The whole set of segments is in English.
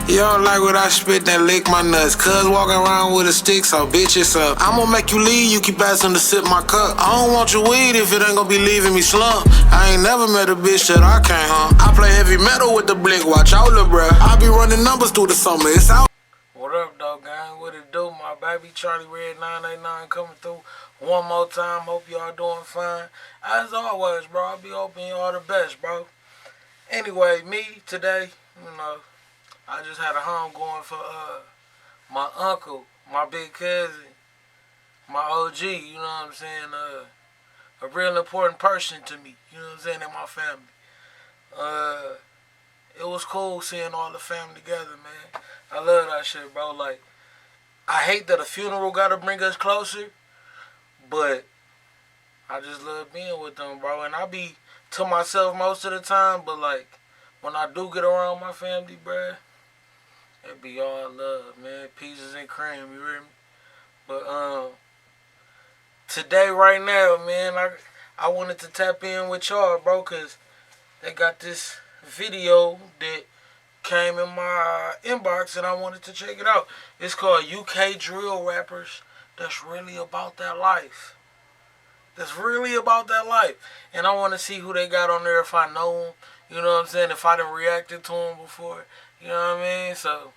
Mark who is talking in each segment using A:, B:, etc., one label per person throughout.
A: You don't like what I spit, then lick my nuts. Cuz walking around with a stick, so bitch it's up. I'm gonna make you leave, you keep asking to sip my cup. I don't want your weed if it ain't gonna be leaving me slump. I ain't never met a bitch that I can't hump. I play heavy metal with the blick, watch out, lil' bruh. I be running numbers through the summer, it's out. What up, dog gang? What it do? My baby CharlieGramz 989 coming through one more time. Hope y'all doing fine. As always, bro, I be hoping y'all the best, bro. Anyway, me today, you know, I just had a home going for my uncle, my big cousin, my OG, you know what I'm saying? A real important person to me, you know what I'm saying, in my family. It was cool seeing all the family together, man. I love that shit, bro. Like, I hate that a funeral gotta bring us closer, but I just love being with them, bro. And I be to myself most of the time, but like, when I do get around my family, bruh, it be all love, man. Peaches and cream, you hear me? But today, right now, man, I wanted to tap in with y'all, bro, because they got this video that came in my inbox and I wanted to check it out. It's called UK Drill Rappers That's Really About That Life. That's really about that life. And I want to see who they got on there, if I know them. You know what I'm saying? If I done reacted to them before. You know what I mean? So,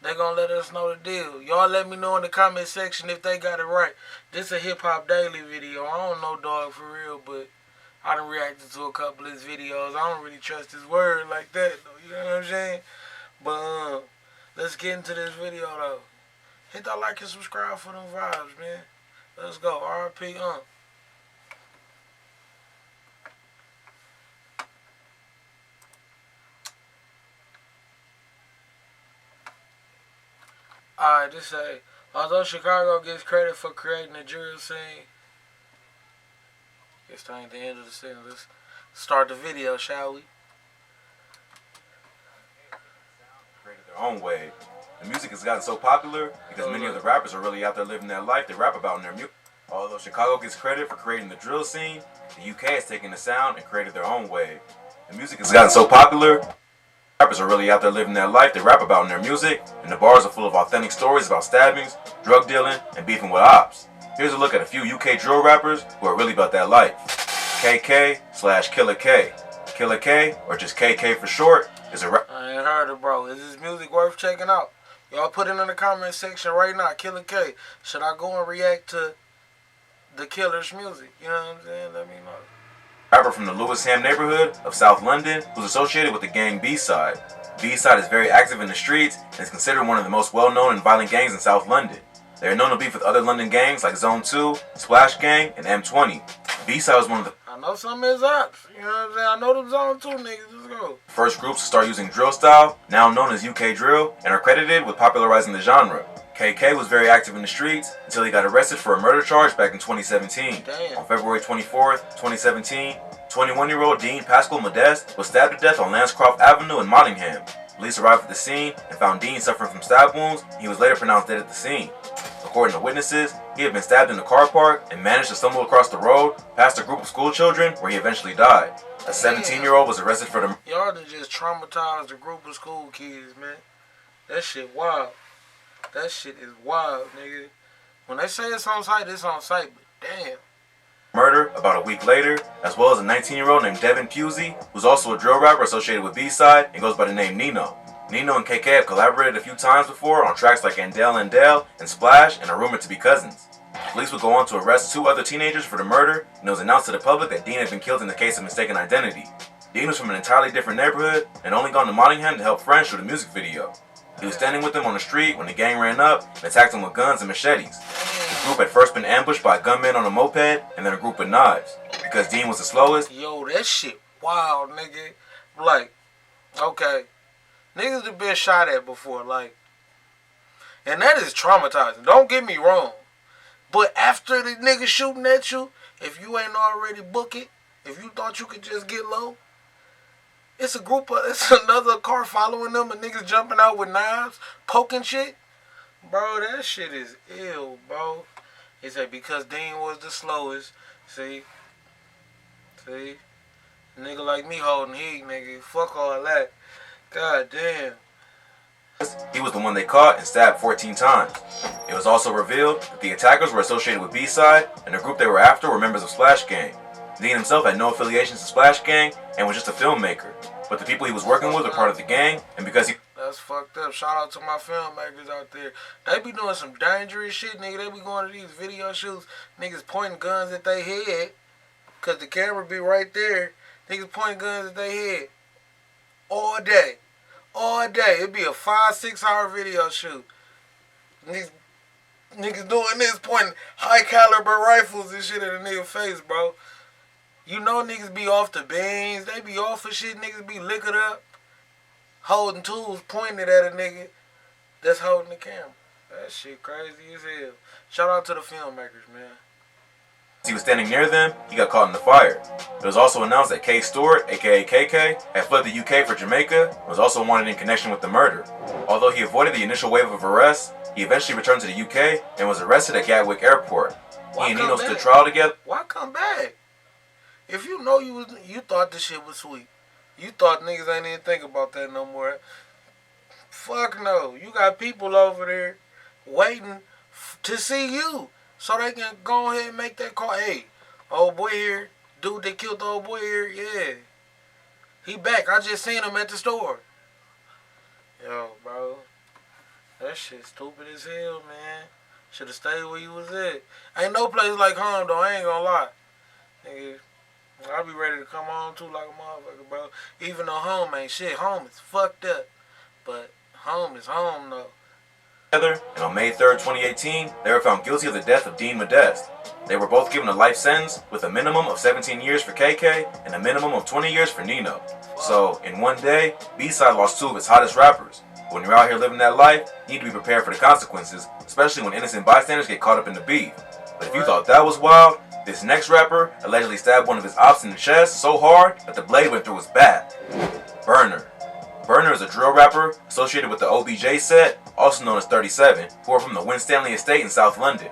A: they gonna let us know the deal. Y'all let me know in the comment section if they got it right. This a Hip Hop Daily video. I don't know dog for real, but I done reacted to a couple of his videos. I don't really trust his word like that, though. You know what I'm saying? But, let's get into this video, though. Hit that like and subscribe for them vibes, man. Let's go. RP, Alright, this say, although Chicago gets credit for creating the drill scene, guess that ain't the end of the scene. Let's start the video, shall we?
B: Created their own wave. The music has gotten so popular because many of the rappers are really out there living that life they rap about in their music. Although Chicago gets credit for creating the drill scene, the UK has taken the sound and created their own wave. The music has gotten so popular, rappers are really out there living that life they rap about in their music, and the bars are full of authentic stories about stabbings, drug dealing, and beefing with ops. Here's a look at a few UK drill rappers who are really about that life. KK/Killer K. Killer K, or just KK for short, is a rapper.
A: I ain't heard it, bro. Is this music worth checking out? Y'all put it in the comment section right now. Killer K. Should I go and react to the Killer's music? You know what I'm saying? Let me know.
B: Rapper from the Lewisham neighborhood of South London who's associated with the gang B-Side. B-Side is very active in the streets and is considered one of the most well-known and violent gangs in South London. They are known to beef with other London gangs like Zone 2, Splash Gang, and M20. B-Side was one of the
A: I know some of his ops. You know what I'm saying? I know them Zone 2 niggas. Let's go.
B: first groups to start using drill style, now known as UK drill, and are credited with popularizing the genre. KK was very active in the streets until he got arrested for a murder charge back in 2017.
A: Damn.
B: On February 24th, 2017, 21-year-old Dean Pascal Modeste was stabbed to death on Lancecroft Avenue in Nottingham. Police arrived at the scene and found Dean suffering from stab wounds. He was later pronounced dead at the scene. According to witnesses, he had been stabbed in the car park and managed to stumble across the road past a group of school children where he eventually died. A 17-year-old was arrested for the...
A: Y'all done just traumatized a group of school kids, man. That shit wild. That shit is wild, nigga. When they say it's on site, but damn.
B: Murder about a week later, as well as a 19-year-old named Devin Pusey, who's also a drill rapper associated with B-Side and goes by the name Nino. Nino and KK have collaborated a few times before on tracks like Andale and Splash and are rumored to be cousins. Police would go on to arrest 2 other teenagers for the murder, and it was announced to the public that Dean had been killed in the case of mistaken identity. Dean was from an entirely different neighborhood and only gone to Nottingham to help friends shoot a music video. He was standing with them on the street when the gang ran up and attacked him with guns and machetes. The group had first been ambushed by a gunman on a moped and then a group with knives. Because Dean was the slowest.
A: Yo, that shit wild, nigga. Like, okay. Niggas have been shot at before, like. And that is traumatizing. Don't get me wrong. But after the nigga shooting at you, if you ain't already book it, if you thought you could just get low, it's another car following them and niggas jumping out with knives, poking shit. Bro, that shit is ill, bro. He said because Dean was the slowest. See? Nigga like me holding heat, nigga. Fuck all that. God damn.
B: He was the one they caught and stabbed 14 times. It was also revealed that the attackers were associated with B-Side, and the group they were after were members of Splash Gang. Dean himself had no affiliations to Splash Gang and was just a filmmaker, but the people he was working with were part of the gang, and because he...
A: That's fucked up. Shout out to my filmmakers out there. They be doing some dangerous shit, nigga. They be going to these video shoots, niggas pointing guns at their head, cause the camera be right there. Niggas pointing guns at their head all day. All day. It'd be a 5-6 hour video shoot. Niggas doing this, pointing high caliber rifles and shit at a nigga face, bro. You know niggas be off the beans. They be off of shit. Niggas be liquored up, holding tools, pointing it at a nigga that's holding the camera. That shit crazy as hell. Shout out to the filmmakers, man.
B: As he was standing near them, he got caught in the fire. It was also announced that K Stewart, aka KK, had fled the UK for Jamaica and was also wanted in connection with the murder. Although he avoided the initial wave of arrests, he eventually returned to the UK and was arrested at Gatwick Airport. He and Nino stood trial together.
A: Why come back? If you know you thought this shit was sweet, you thought niggas ain't even think about that no more. Fuck no. You got people over there waiting to see you so they can go ahead and make that call. Hey, old boy here, dude that killed the old boy here, yeah. He back. I just seen him at the store. Yo, bro. That shit stupid as hell, man. Should've stayed where you was at. Ain't no place like home, though. I ain't gonna lie. Nigga, I'll be ready to come home, too, like a motherfucker, bro. Even though home ain't shit. Home is fucked up. But home is home, though.
B: And on May 3rd, 2018, they were found guilty of the death of Dean Modeste. They were both given a life sentence with a minimum of 17 years for KK and a minimum of 20 years for Nino. So, in one day, B-Side lost two of its hottest rappers. When you're out here living that life, you need to be prepared for the consequences, especially when innocent bystanders get caught up in the beef. But if you thought that was wild, this next rapper allegedly stabbed one of his ops in the chest so hard that the blade went through his back. Burner. Burner is a drill rapper associated with the OBJ set, also known as 37, who are from the Winstanley estate in South London.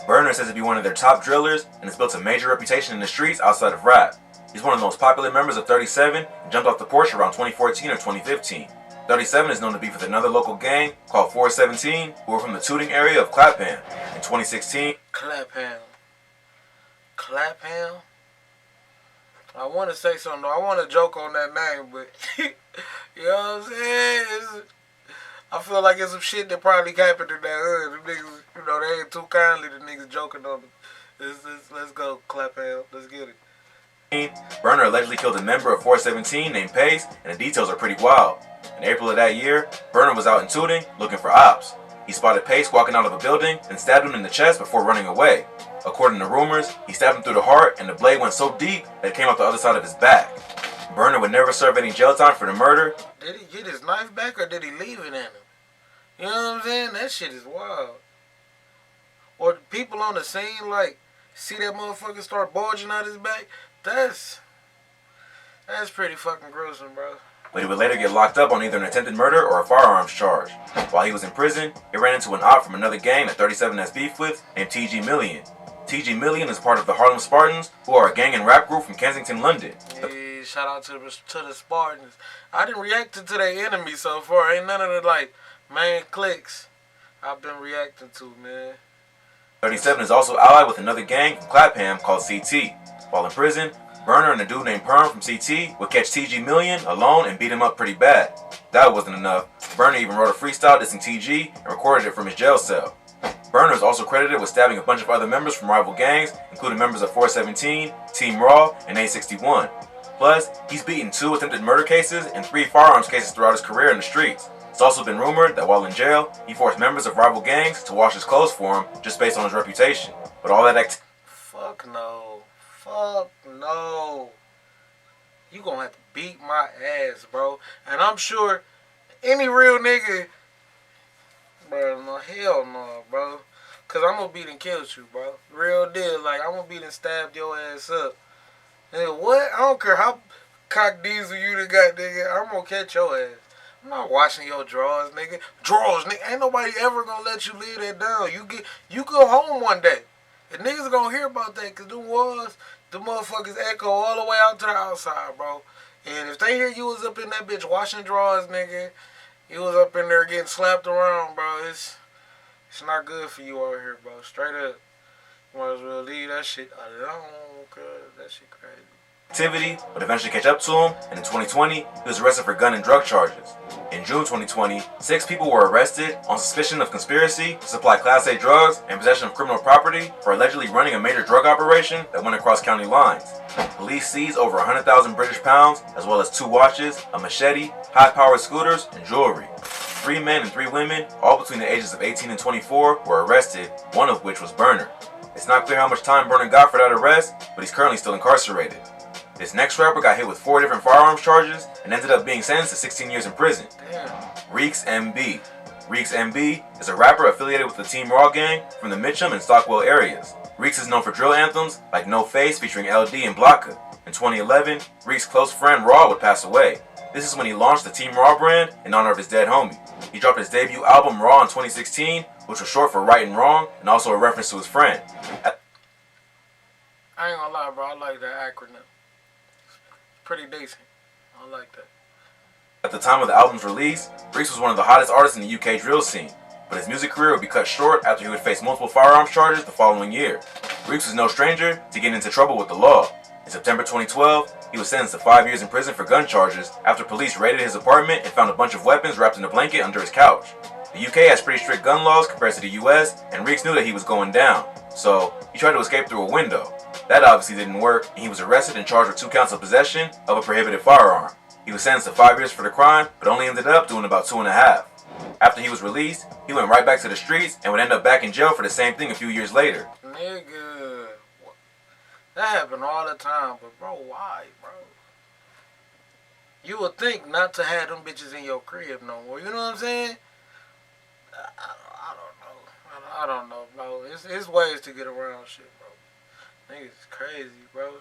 B: Burner says to be one of their top drillers and has built a major reputation in the streets outside of rap. He's one of the most popular members of 37 and jumped off the porch around 2014 or 2015. 37 is known to be with another local gang called 417, who are from the Tooting area of Clapham. In 2016,
A: Clapham. I want to say something, though. I want to joke on that name, but you know what I'm saying? I feel like it's some shit that probably happened in that hood. The niggas, you know, they ain't too kindly, the niggas joking on them. Let's go, Clapham. Let's get it.
B: Burner allegedly killed a member of 417 named Pace, and the details are pretty wild. In April of that year, Burner was out in Tooting looking for ops. He spotted Pace walking out of a building and stabbed him in the chest before running away. According to rumors, he stabbed him through the heart and the blade went so deep that it came out the other side of his back. Burner would never serve any jail time for the murder.
A: Did he get his knife back or did he leave it in him? You know what I'm saying? That shit is wild. Or people on the scene, like, see that motherfucker start bulging out his back. That's pretty fucking gruesome, bro.
B: But he would later get locked up on either an attempted murder or a firearms charge. While he was in prison, he ran into an op from another gang that 37 has beef with named TG Million. TG Million is part of the Harlem Spartans, who are a gang and rap group from Kensington, London.
A: Yeah, shout out to the Spartans. I didn't react to their enemies so far. Ain't none of the, like, main cliques I've been reacting to, man.
B: 37 is also allied with another gang from Clapham called CT. While in prison, Burner and a dude named Perm from CT would catch TG Million alone and beat him up pretty bad. That wasn't enough. Burner even wrote a freestyle dissing TG and recorded it from his jail cell. Burner is also credited with stabbing a bunch of other members from rival gangs, including members of 417, Team Raw, and A61. Plus, he's beaten 2 attempted murder cases and 3 firearms cases throughout his career in the streets. It's also been rumored that while in jail, he forced members of rival gangs to wash his clothes for him just based on his reputation. But all that
A: Fuck no. Fuck no. You gonna have to beat my ass, bro. And I'm sure any real nigga, bro, no, hell no, bro. Cause I'm gonna beat and kill you, bro. Real deal. Like, I'm gonna beat and stab your ass up. Nigga, what? I don't care how cock diesel you done got, nigga. I'm gonna catch your ass. I'm not washing your drawers, nigga. Drawers, nigga. Ain't nobody ever gonna let you leave that down. You go home one day. And niggas gonna hear about that, cause the motherfuckers echo all the way out to the outside, bro. And if they hear you was up in that bitch washing drawers, nigga, You was up in there getting slapped around, bro. It's not good for you out here, bro. Straight up. You might as well leave that shit alone, cuz that shit crazy.
B: Activity would eventually catch up to him, and in 2020, he was arrested for gun and drug charges. In June 2020, 6 people were arrested on suspicion of conspiracy to supply Class A drugs and possession of criminal property for allegedly running a major drug operation that went across county lines. Police seized over 100,000 British pounds, as well as 2 watches, a machete, high-powered scooters, and jewelry. 3 men and 3 women, all between the ages of 18 and 24, were arrested, one of which was Burner. It's not clear how much time Burner got for that arrest, but he's currently still incarcerated. This next rapper got hit with 4 different firearms charges and ended up being sentenced to 16 years in prison.
A: Damn.
B: Reeks MB. Reeks MB is a rapper affiliated with the Team Raw gang from the Mitcham and Stockwell areas. Reeks is known for drill anthems like No Face featuring LD and Blocka. In 2011, Reeks' close friend Raw would pass away. This is when he launched the Team Raw brand in honor of his dead homie. He dropped his debut album Raw in 2016, which was short for Right and Wrong and also a reference to his friend.
A: I ain't gonna lie, bro. I like that acronym. Pretty decent. I like that.
B: At the time of the album's release, Reeks was one of the hottest artists in the UK drill scene, but his music career would be cut short after he would face multiple firearms charges the following year. Reeks was no stranger to getting into trouble with the law. In September 2012, he was sentenced to 5 years in prison for gun charges after police raided his apartment and found a bunch of weapons wrapped in a blanket under his couch. The UK has pretty strict gun laws compared to the US, and Reeks knew that he was going down, so he tried to escape through a window. That obviously didn't work, and he was arrested and charged with 2 counts of possession of a prohibited firearm. He was sentenced to 5 years for the crime, but only ended up doing about 2.5. After he was released, he went right back to the streets and would end up back in jail for the same thing a few years later.
A: Nigga. That happen all the time, but bro, why, bro? You would think not to have them bitches in your crib no more. You know what I'm saying? I don't know, bro. It's ways to get around shit, bro. Niggas is crazy, bro.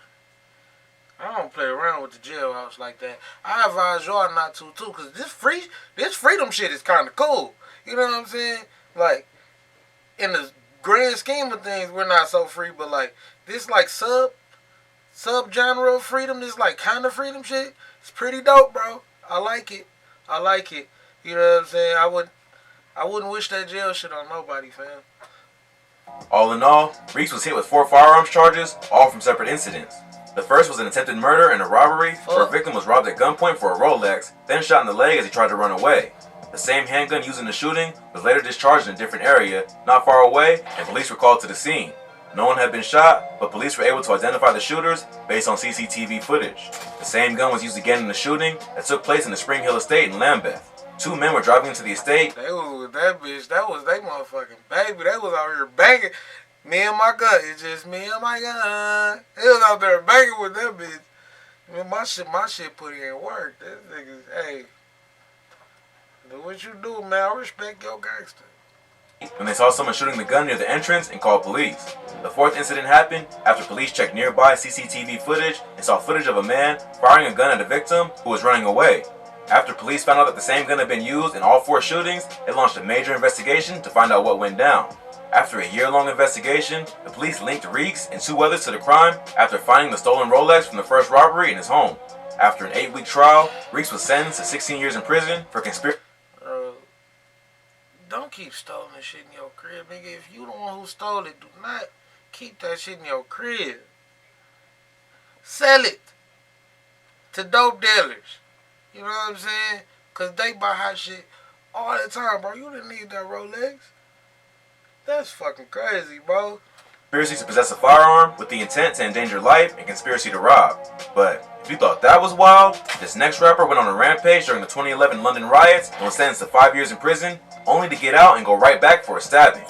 A: I don't play around with the jailhouse like that. I advise y'all not to too, cause this freedom shit is kind of cool. You know what I'm saying? Like, in the grand scheme of things, we're not so free, but like this, like sub genre of freedom, this like kind of freedom shit, it's pretty dope, bro. I like it. You know what I'm saying? I wouldn't wish that jail shit on nobody, fam.
B: All in all, Reeks was hit with 4 firearms charges, all from separate incidents. The first was an attempted murder and a robbery, where a victim was robbed at gunpoint for a Rolex, then shot in the leg as he tried to run away. The same handgun used in the shooting was later discharged in a different area, not far away, and police were called to the scene. No one had been shot, but police were able to identify the shooters based on CCTV footage. The same gun was used again in the shooting that took place in the Spring Hill estate in Lambeth. 2 men were driving into the estate.
A: They was with that bitch. That was they motherfucking baby. They was out here banging. Me and my gun. It's just me and my gun. They was out there banging with that bitch. I mean, my shit put in work. This niggas, hey, do what you do, man. I respect your gangster.
B: When they saw someone shooting the gun near the entrance and called police. The 4th incident happened after police checked nearby CCTV footage and saw footage of a man firing a gun at a victim who was running away. After police found out that the same gun had been used in all 4 shootings, they launched a major investigation to find out what went down. After a year-long investigation, the police linked Reeks and 2 others to the crime after finding the stolen Rolex from the first robbery in his home. After an 8-week trial, Reeks was sentenced to 16 years in prison for conspiracy.
A: Don't keep stolen shit in your crib, nigga. If you the one who stole it, do not keep that shit in your crib. Sell it to dope dealers. You know what I'm saying? Cause they buy hot shit all the time, bro. You didn't need that Rolex. That's fucking crazy, bro.
B: Conspiracy to possess a firearm with the intent to endanger life and conspiracy to rob. But if you thought that was wild, this next rapper went on a rampage during the 2011 London riots and was sentenced to 5 years in prison, only to get out and go right back for a stabbing.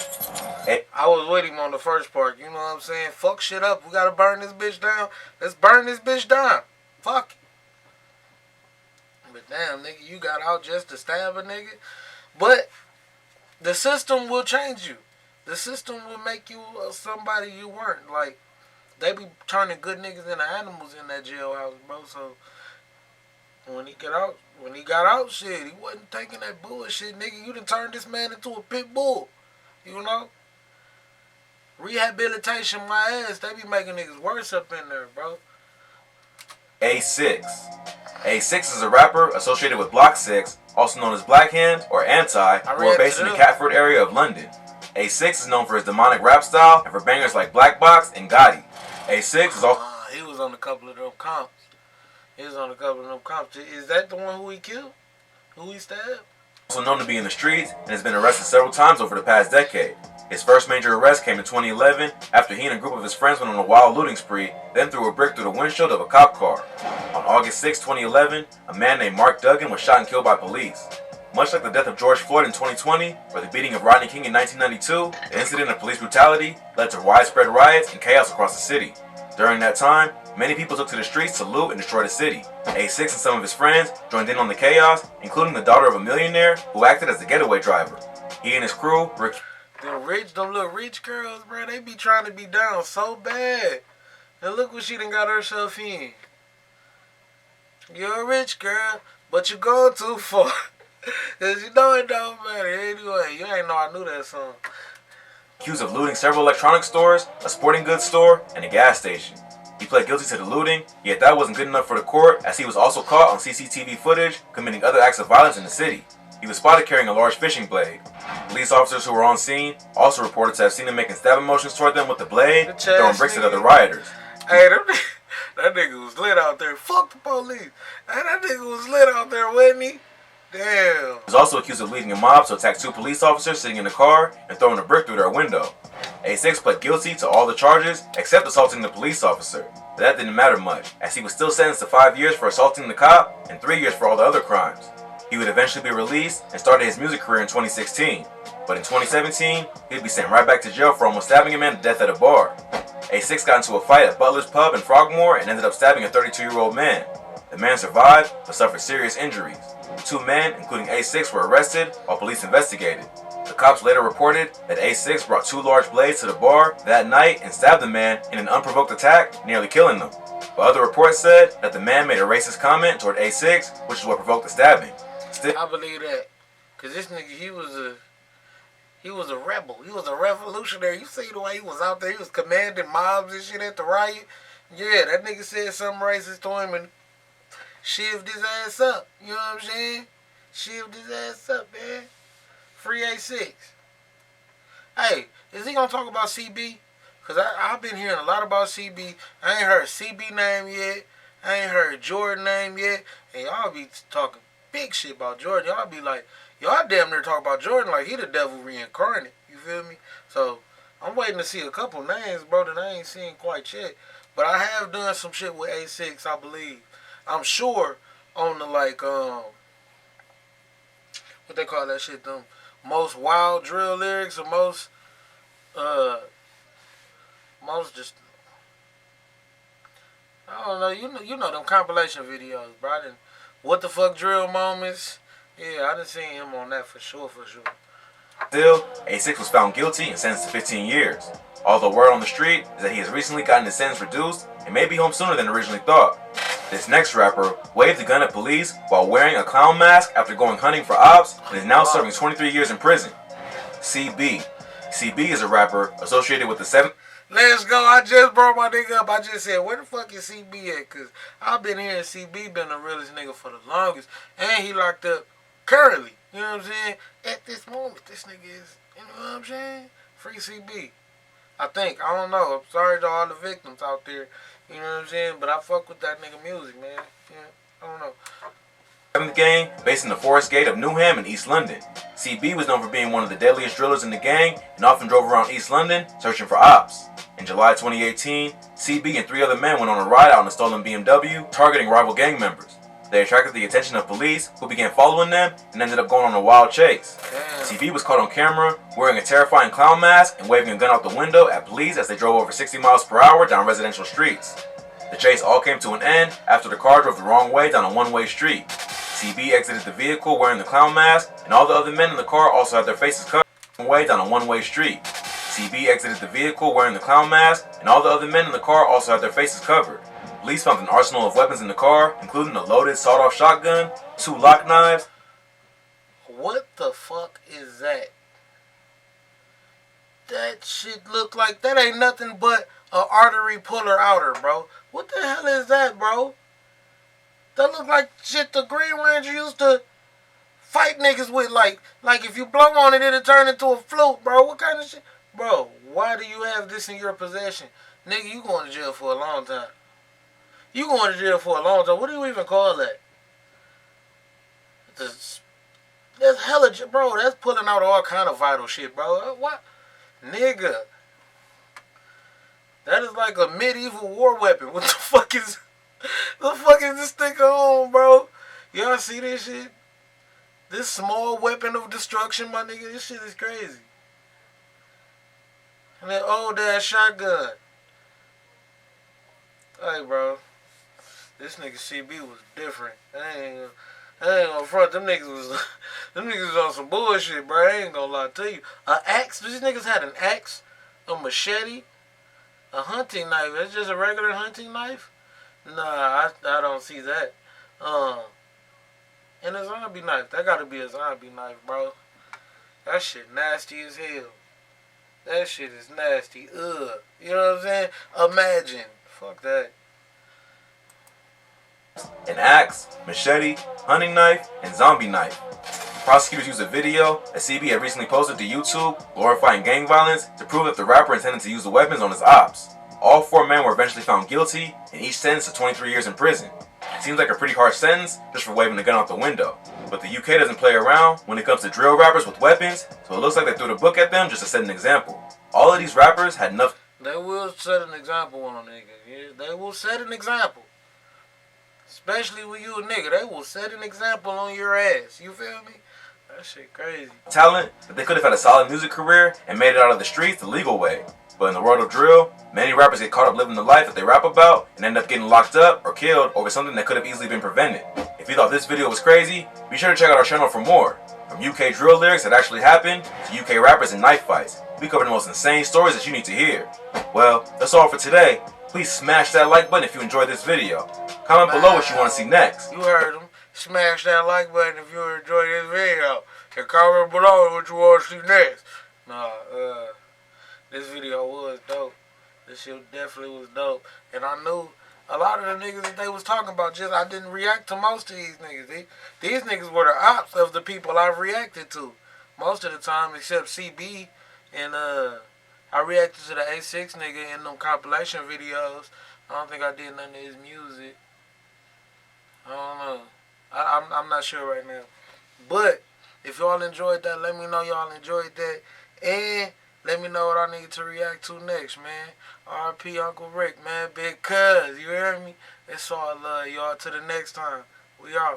A: I was with him on the first part, you know what I'm saying? Fuck shit up. We gotta burn this bitch down. Let's burn this bitch down. Fuck it. But damn, nigga, you got out just to stab a nigga. But the system will change you. The system will make you somebody you weren't. Like, they be turning good niggas into animals in that jailhouse, bro. So when he got out, shit, he wasn't taking that bullshit, nigga. You done turned this man into a pit bull. You know? Rehabilitation, my ass. They be making niggas worse up in there, bro.
B: A6. A6 is a rapper associated with Block 6, also known as Black Hand or Anti, who are based in the Catford area of London. A6 is known for his demonic rap style and for bangers like Black Box and Gotti. A6 is also...
A: he was on a couple of them comps. Is that the one who he killed? Who he stabbed?
B: Also known to be in the streets and has been arrested several times over the past decade. His first major arrest came in 2011 after he and a group of his friends went on a wild looting spree, then threw a brick through the windshield of a cop car. On August 6, 2011, a man named Mark Duggan was shot and killed by police. Much like the death of George Floyd in 2020 or the beating of Rodney King in 1992, the incident of police brutality led to widespread riots and chaos across the city. During that time, many people took to the streets to loot and destroy the city. A6 and some of his friends joined in on the chaos, including the daughter of a millionaire who acted as the getaway driver. He and his crew were...
A: Them little rich girls, bro, they be trying to be down so bad. And look what she done got herself in. You're a rich girl, but you going too far. Cause you know it don't matter. Anyway, you ain't know I knew that song.
B: Accused of looting several electronic stores, a sporting goods store, and a gas station. He pled guilty to the looting, yet that wasn't good enough for the court as he was also caught on CCTV footage committing other acts of violence in the city. He was spotted carrying a large fishing blade. Police officers who were on scene also reported to have seen him making stabbing motions toward them with the blade and throwing bricks at other rioters.
A: Hey, that nigga was lit out there. Fuck the police. Hey, that nigga was lit out there, wasn't he? Damn.
B: He was also accused of leading a mob to attack two police officers sitting in the car and throwing a brick through their window. A6 pled guilty to all the charges except assaulting the police officer. But that didn't matter much, as he was still sentenced to 5 years for assaulting the cop and 3 years for all the other crimes. He would eventually be released and started his music career in 2016. But in 2017, he'd be sent right back to jail for almost stabbing a man to death at a bar. A6 got into a fight at Butler's Pub in Frogmore and ended up stabbing a 32-year-old man. The man survived, but suffered serious injuries. 2 men, including A6, were arrested while police investigated. The cops later reported that A6 brought 2 large blades to the bar that night and stabbed the man in an unprovoked attack, nearly killing them. But other reports said that the man made a racist comment toward A6, which is what provoked the stabbing.
A: I believe that, cause this nigga, he was a rebel. He was a revolutionary. You see the way he was out there. He was commanding mobs and shit at the riot. Yeah, that nigga said something racist to him and shivved his ass up. You know what I'm saying? Shivved his ass up, man. Free A6. Hey, is he gonna talk about CB? Cause I've been hearing a lot about CB. I ain't heard CB name yet. I ain't heard Jordan name yet. And y'all be talking big shit about Jordan. Y'all be like, y'all damn near talk about Jordan like he the devil reincarnate. You feel me? So I'm waiting to see a couple names, bro, that I ain't seen quite yet. But I have done some shit with A6, I believe. I'm sure on the like what they call that shit, them most wild drill lyrics or most just I don't know, you know them compilation videos, bro. What the fuck drill moments? Yeah, I done seen him on that for sure.
B: Still, A6 was found guilty and sentenced to 15 years. Although word on the street is that he has recently gotten his sentence reduced and may be home sooner than originally thought. This next rapper waved a gun at police while wearing a clown mask after going hunting for ops and is now serving 23 years in prison. CB. CB is a rapper associated with the 7...
A: Let's go. I just brought my nigga up. I just said, where the fuck is CB at? Because I've been hearing CB been the realest nigga for the longest. And he locked up currently. You know what I'm saying? At this moment, this nigga is, you know what I'm saying? Free CB. I think. I don't know. I'm sorry to all the victims out there. You know what I'm saying? But I fuck with that nigga music, man. Yeah, I don't know.
B: 7th gang, based in the Forest Gate of Newham in East London. CB was known for being one of the deadliest drillers in the gang and often drove around East London searching for ops. In July 2018, CB and 3 other men went on a ride out in a stolen BMW, targeting rival gang members. They attracted the attention of police, who began following them and ended up going on a wild chase.
A: Damn.
B: CB was caught on camera wearing a terrifying clown mask and waving a gun out the window at police as they drove over 60 miles per hour down residential streets. The chase all came to an end after the car drove the wrong way down a one-way street. CB exited the vehicle wearing the clown mask, and all the other men in the car also had their faces covered down a one-way street. CB exited the vehicle wearing the clown mask, and all the other men in the car also had their faces covered. Police found an arsenal of weapons in the car, including a loaded sawed-off shotgun, 2 lock knives.
A: What the fuck is that? That shit look like that ain't nothing but a artery puller outer, bro. What the hell is that, bro? That look like shit the Green Ranger used to fight niggas with like if you blow on it, it'll turn into a flute, bro. What kind of shit? Bro, why do you have this in your possession? Nigga, you going to jail for a long time. You going to jail for a long time. What do you even call that? That's hella, bro. That's pulling out all kind of vital shit, bro. What? Nigga. That is like a medieval war weapon. What the fuck is... The fuck is this thing on, bro? Y'all see this shit? This small weapon of destruction, my nigga. This shit is crazy. And that old ass shotgun. Hey, bro. This nigga CB was different. I ain't gonna front. Them niggas was on some bullshit, bro. I ain't gonna lie to you. An axe? These niggas had an axe, a machete, a hunting knife. That's just a regular hunting knife? Nah, I don't see that. And a zombie knife. That gotta be a zombie knife, bro. That shit nasty as hell. That shit is nasty. Ugh. You know what I'm saying? Imagine. Fuck that.
B: An axe, machete, hunting knife, and zombie knife. Prosecutors used a video that CB had recently posted to YouTube glorifying gang violence to prove that the rapper intended to use the weapons on his ops. All 4 men were eventually found guilty and each sentenced to 23 years in prison. Seems like a pretty harsh sentence just for waving the gun out the window. But the UK doesn't play around when it comes to drill rappers with weapons, so it looks like they threw the book at them just to set an example. All of these rappers had enough.
A: They will set an example on a nigga. Yeah, they will set an example. Especially when you a nigga. They will set an example on your ass. You feel me? That shit crazy.
B: Talent that they could have had a solid music career and made it out of the streets the legal way. But in the world of drill, many rappers get caught up living the life that they rap about and end up getting locked up or killed over something that could have easily been prevented. If you thought this video was crazy, be sure to check out our channel for more. From UK drill lyrics that actually happened to UK rappers and knife fights, we cover the most insane stories that you need to hear. Well, that's all for today. Please smash that like button if you enjoyed this video. Comment below what you want to see next.
A: You heard him. Smash that like button if you enjoyed this video. And comment below what you want to see next. This video was dope. This shit definitely was dope. And I knew a lot of the niggas that they was talking about, just I didn't react to most of these niggas. These niggas were the ops of the people I've reacted to. Most of the time, except CB. And I reacted to the A6 nigga in them compilation videos. I don't think I did none of his music. I don't know. I'm not sure right now. But if y'all enjoyed that, let me know y'all enjoyed that. And let me know what I need to react to next, man. R.I.P. Uncle Rick, man. Big cuz, you hear me? It's all love, y'all. Till the next time. We out.